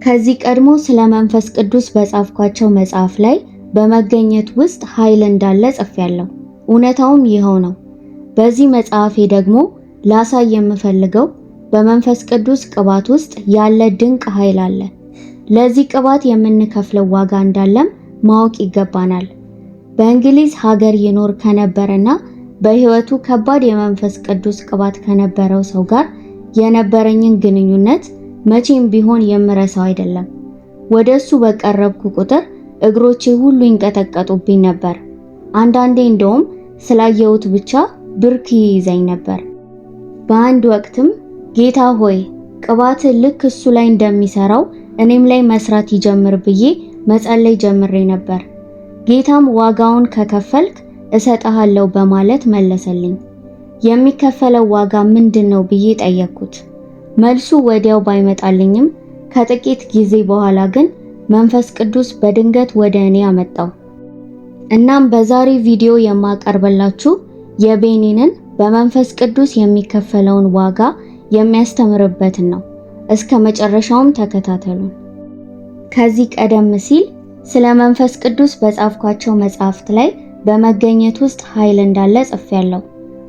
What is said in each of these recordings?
ከዚህ ቀድሞ ስለ መንፈስ ቅዱስ በጻፍኳቸው መጽሐፍ ላይ በመገኘት ውስጥ ኃይል እንዳለ ጽፌያለሁ። እውነታውም ይኸው ነው። በዚህ መጽሐፌ ደግሞ ላሳይ የምፈልገው በመንፈስ ቅዱስ ቅባት ውስጥ ያለ ድንቅ ኃይል አለ። ለዚህ ቅባት የምንከፍለው ዋጋ እንዳለም ማወቅ ይገባናል። በእንግሊዝ ሀገር ይኖር ከነበረና በሕይወቱ ከባድ የመንፈስ ቅዱስ ቅባት ከነበረው ሰው ጋር የነበረኝን ግንኙነት መቼም ቢሆን የምረሳው አይደለም። ወደሱ በቀረብኩ ቁጥር እግሮቼ ሁሉ ይንቀጠቀጡብኝ ነበር። አንዳንዴ እንደውም ስላየሁት ብቻ ብርክ ይይዘኝ ነበር። በአንድ ወቅትም ጌታ ሆይ ቅባት ልክ እሱ ላይ እንደሚሰራው እኔም ላይ መስራት ይጀምር ብዬ መጸለይ ጀምሬ ነበር። ጌታም ዋጋውን ከከፈልክ እሰጥሃለሁ በማለት መለሰልኝ። የሚከፈለው ዋጋ ምንድነው ብዬ ጠየቅኩት። መልሱ ወዲያው ባይመጣልኝም ከጥቂት ጊዜ በኋላ ግን መንፈስ ቅዱስ በድንገት ወደ እኔ አመጣው። እናም በዛሬ ቪዲዮ የማቀርብላችሁ የቤኒንን በመንፈስ ቅዱስ የሚከፈለውን ዋጋ የሚያስተምርበትን ነው። እስከ መጨረሻውም ተከታተሉን። ከዚህ ቀደም ሲል ስለ መንፈስ ቅዱስ በጻፍኳቸው መጽሐፍት ላይ በመገኘት ውስጥ ኃይል እንዳለ ጽፌያለሁ።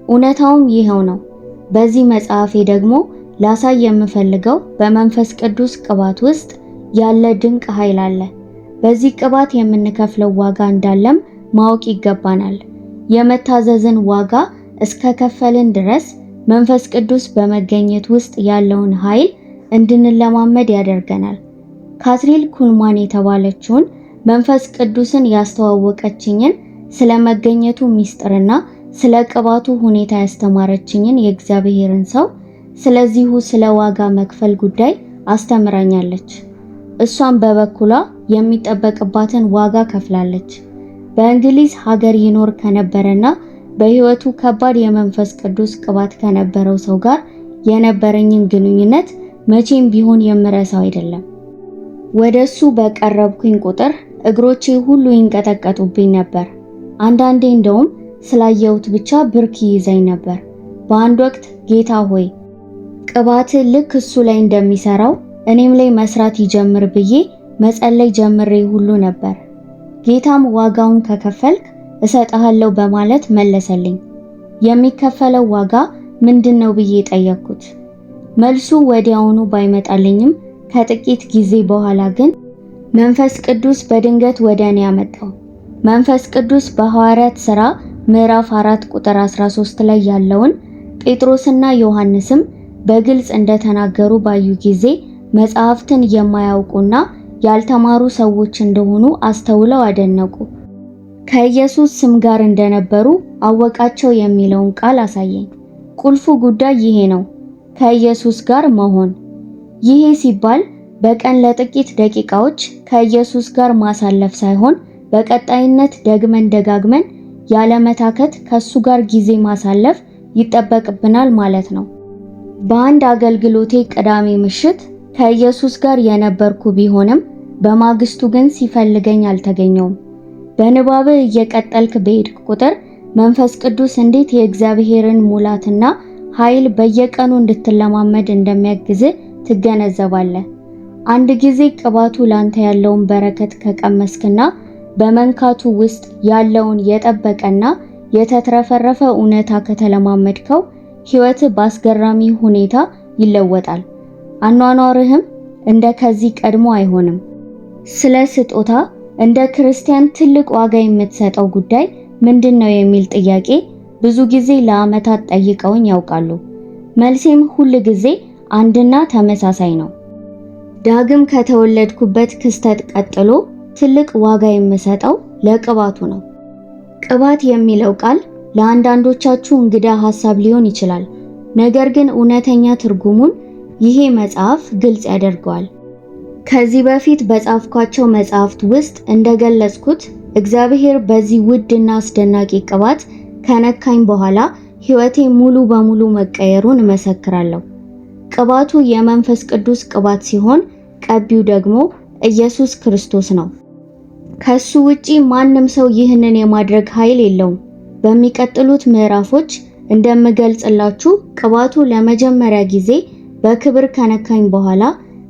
እውነታውም ይኸው ነው። በዚህ መጽሐፌ ደግሞ ላሳይ የምፈልገው በመንፈስ ቅዱስ ቅባት ውስጥ ያለ ድንቅ ኃይል አለ። በዚህ ቅባት የምንከፍለው ዋጋ እንዳለም ማወቅ ይገባናል። የመታዘዝን ዋጋ እስከ ከፈልን ድረስ መንፈስ ቅዱስ በመገኘት ውስጥ ያለውን ኃይል እንድንለማመድ ያደርገናል። ካትሪል ኩልማን የተባለችውን መንፈስ ቅዱስን ያስተዋወቀችኝን ስለ መገኘቱ ሚስጥርና ስለ ቅባቱ ሁኔታ ያስተማረችኝን የእግዚአብሔርን ሰው ስለዚሁ ስለ ዋጋ መክፈል ጉዳይ አስተምራኛለች። እሷም በበኩሏ የሚጠበቅባትን ዋጋ ከፍላለች። በእንግሊዝ ሀገር ይኖር ከነበረና በሕይወቱ ከባድ የመንፈስ ቅዱስ ቅባት ከነበረው ሰው ጋር የነበረኝን ግንኙነት መቼም ቢሆን የምረሳው አይደለም። ወደሱ በቀረብኩኝ ቁጥር እግሮቼ ሁሉ ይንቀጠቀጡብኝ ነበር። አንዳንዴ እንደውም ስላየሁት ብቻ ብርክ ይይዘኝ ነበር። በአንድ ወቅት ጌታ ሆይ ቅባት ልክ እሱ ላይ እንደሚሰራው እኔም ላይ መስራት ይጀምር ብዬ መጸለይ ጀምሬ ሁሉ ነበር። ጌታም ዋጋውን ከከፈልክ እሰጥሃለሁ በማለት መለሰልኝ። የሚከፈለው ዋጋ ምንድነው ብዬ ጠየቅኩት። መልሱ ወዲያውኑ ባይመጣልኝም ከጥቂት ጊዜ በኋላ ግን መንፈስ ቅዱስ በድንገት ወደ እኔ አመጣው። መንፈስ ቅዱስ በሐዋርያት ሥራ ምዕራፍ 4 ቁጥር 13 ላይ ያለውን ጴጥሮስና ዮሐንስም በግልጽ እንደተናገሩ ባዩ ጊዜ መጽሐፍትን የማያውቁና ያልተማሩ ሰዎች እንደሆኑ አስተውለው አደነቁ። ከኢየሱስ ስም ጋር እንደነበሩ አወቃቸው የሚለውን ቃል አሳየኝ። ቁልፉ ጉዳይ ይሄ ነው፣ ከኢየሱስ ጋር መሆን። ይሄ ሲባል በቀን ለጥቂት ደቂቃዎች ከኢየሱስ ጋር ማሳለፍ ሳይሆን በቀጣይነት ደግመን ደጋግመን ያለመታከት ከሱ ጋር ጊዜ ማሳለፍ ይጠበቅብናል ማለት ነው። በአንድ አገልግሎቴ ቅዳሜ ምሽት ከኢየሱስ ጋር የነበርኩ ቢሆንም በማግስቱ ግን ሲፈልገኝ አልተገኘውም። በንባብ እየቀጠልክ በሄድክ ቁጥር መንፈስ ቅዱስ እንዴት የእግዚአብሔርን ሙላትና ኃይል በየቀኑ እንድትለማመድ እንደሚያግዝ ትገነዘባለህ። አንድ ጊዜ ቅባቱ ላንተ ያለውን በረከት ከቀመስክና በመንካቱ ውስጥ ያለውን የጠበቀና የተትረፈረፈ እውነታ ከተለማመድከው ሕይወት በአስገራሚ ሁኔታ ይለወጣል። አኗኗርህም እንደ ከዚህ ቀድሞ አይሆንም። ስለ ስጦታ እንደ ክርስቲያን ትልቅ ዋጋ የምትሰጠው ጉዳይ ምንድነው የሚል ጥያቄ ብዙ ጊዜ ለዓመታት ጠይቀውኝ ያውቃሉ። መልሴም ሁል ጊዜ አንድና ተመሳሳይ ነው። ዳግም ከተወለድኩበት ክስተት ቀጥሎ ትልቅ ዋጋ የምሰጠው ለቅባቱ ነው። ቅባት የሚለው ቃል ለአንዳንዶቻችሁ እንግዳ ሐሳብ ሊሆን ይችላል። ነገር ግን እውነተኛ ትርጉሙን ይሄ መጽሐፍ ግልጽ ያደርገዋል። ከዚህ በፊት በጻፍኳቸው መጽሐፍት ውስጥ እንደገለጽኩት እግዚአብሔር በዚህ ውድና አስደናቂ ቅባት ከነካኝ በኋላ ሕይወቴ ሙሉ በሙሉ መቀየሩን እመሰክራለሁ። ቅባቱ የመንፈስ ቅዱስ ቅባት ሲሆን ቀቢው ደግሞ ኢየሱስ ክርስቶስ ነው። ከሱ ውጪ ማንም ሰው ይህንን የማድረግ ኃይል የለውም። በሚቀጥሉት ምዕራፎች እንደምገልጽላችሁ ቅባቱ ለመጀመሪያ ጊዜ በክብር ከነካኝ በኋላ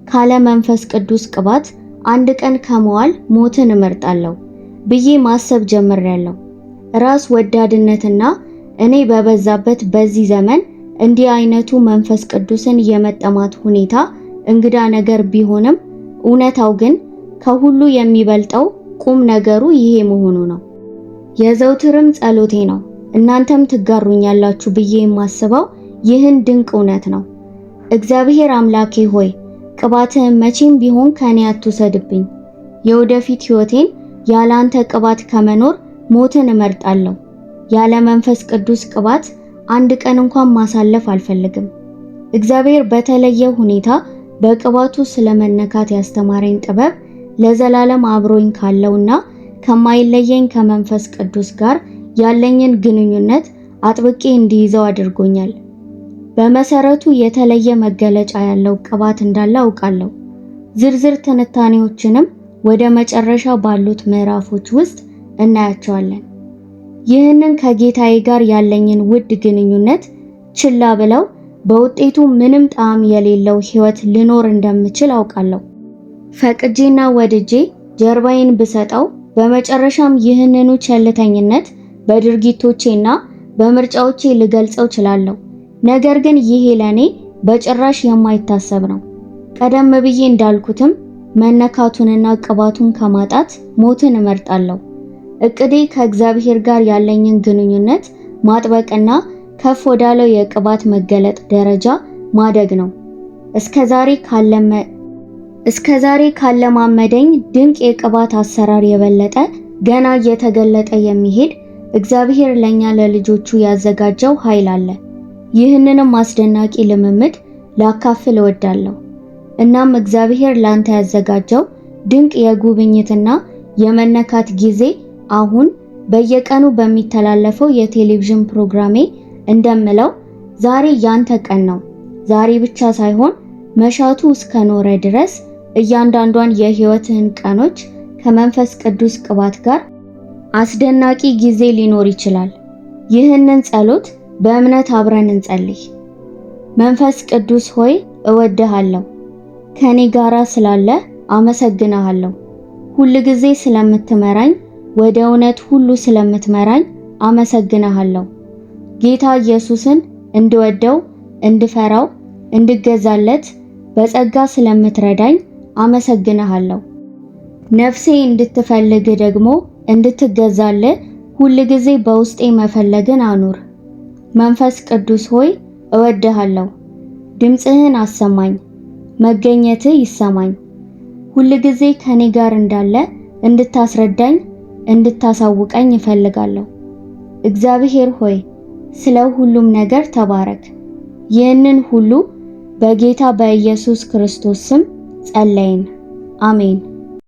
ካለ መንፈስ ቅዱስ ቅባት አንድ ቀን ከመዋል ሞትን እመርጣለሁ ብዬ ማሰብ ጀምሬያለሁ። ራስ ወዳድነትና እኔ በበዛበት በዚህ ዘመን እንዲህ አይነቱ መንፈስ ቅዱስን የመጠማት ሁኔታ እንግዳ ነገር ቢሆንም እውነታው ግን ከሁሉ የሚበልጠው ቁም ነገሩ ይሄ መሆኑ ነው። የዘውትርም ጸሎቴ ነው እናንተም ትጋሩኛላችሁ ብዬ የማስበው ይህን ድንቅ እውነት ነው። እግዚአብሔር አምላኬ ሆይ ቅባትህን መቼም ቢሆን ከኔ አትውሰድብኝ። የወደፊት ሕይወቴን ያለ አንተ ቅባት ከመኖር ሞትን እመርጣለሁ። ያለ መንፈስ ቅዱስ ቅባት አንድ ቀን እንኳን ማሳለፍ አልፈልግም። እግዚአብሔር በተለየ ሁኔታ በቅባቱ ስለመነካት ያስተማረኝ ጥበብ ለዘላለም አብሮኝ ካለውና ከማይለየኝ ከመንፈስ ቅዱስ ጋር ያለኝን ግንኙነት አጥብቄ እንዲይዘው አድርጎኛል። በመሰረቱ የተለየ መገለጫ ያለው ቅባት እንዳለ አውቃለሁ። ዝርዝር ትንታኔዎችንም ወደ መጨረሻ ባሉት ምዕራፎች ውስጥ እናያቸዋለን። ይህንን ከጌታዬ ጋር ያለኝን ውድ ግንኙነት ችላ ብለው በውጤቱ ምንም ጣዕም የሌለው ሕይወት ልኖር እንደምችል አውቃለሁ። ፈቅጄና ወድጄ ጀርባዬን ብሰጠው በመጨረሻም ይህንኑ ቸልተኝነት በድርጊቶቼና በምርጫዎቼ ልገልጸው እችላለሁ። ነገር ግን ይሄ ለኔ በጭራሽ የማይታሰብ ነው። ቀደም ብዬ እንዳልኩትም መነካቱንና ቅባቱን ከማጣት ሞትን እመርጣለሁ። እቅዴ ከእግዚአብሔር ጋር ያለኝን ግንኙነት ማጥበቅና ከፍ ወዳለው የቅባት መገለጥ ደረጃ ማደግ ነው። እስከዛሬ ካለማመደኝ ድንቅ የቅባት አሰራር የበለጠ ገና እየተገለጠ የሚሄድ እግዚአብሔር ለኛ ለልጆቹ ያዘጋጀው ኃይል አለ። ይህንንም አስደናቂ ልምምድ ላካፍል እወዳለሁ። እናም እግዚአብሔር ላንተ ያዘጋጀው ድንቅ የጉብኝትና የመነካት ጊዜ አሁን በየቀኑ በሚተላለፈው የቴሌቪዥን ፕሮግራሜ እንደምለው ዛሬ ያንተ ቀን ነው። ዛሬ ብቻ ሳይሆን መሻቱ እስከኖረ ድረስ እያንዳንዷን የሕይወትህን ቀኖች ከመንፈስ ቅዱስ ቅባት ጋር አስደናቂ ጊዜ ሊኖር ይችላል። ይህንን ጸሎት በእምነት አብረን እንጸልይ። መንፈስ ቅዱስ ሆይ እወድሃለሁ። ከኔ ጋራ ስላለ አመሰግናለሁ። ሁል ጊዜ ስለምትመራኝ፣ ወደ እውነት ሁሉ ስለምትመራኝ አመሰግናለሁ። ጌታ ኢየሱስን እንድወደው፣ እንድፈራው፣ እንድገዛለት በጸጋ ስለምትረዳኝ አመሰግናለሁ። ነፍሴ እንድትፈልግ ደግሞ እንድትገዛልህ ሁል ጊዜ በውስጤ መፈለግን አኑር። መንፈስ ቅዱስ ሆይ እወድሃለሁ። ድምጽህን አሰማኝ፣ መገኘትህ ይሰማኝ። ሁል ጊዜ ከኔ ጋር እንዳለ እንድታስረዳኝ፣ እንድታሳውቀኝ እፈልጋለሁ። እግዚአብሔር ሆይ ስለ ሁሉም ነገር ተባረክ። ይህንን ሁሉ በጌታ በኢየሱስ ክርስቶስ ስም ጸለይን። አሜን።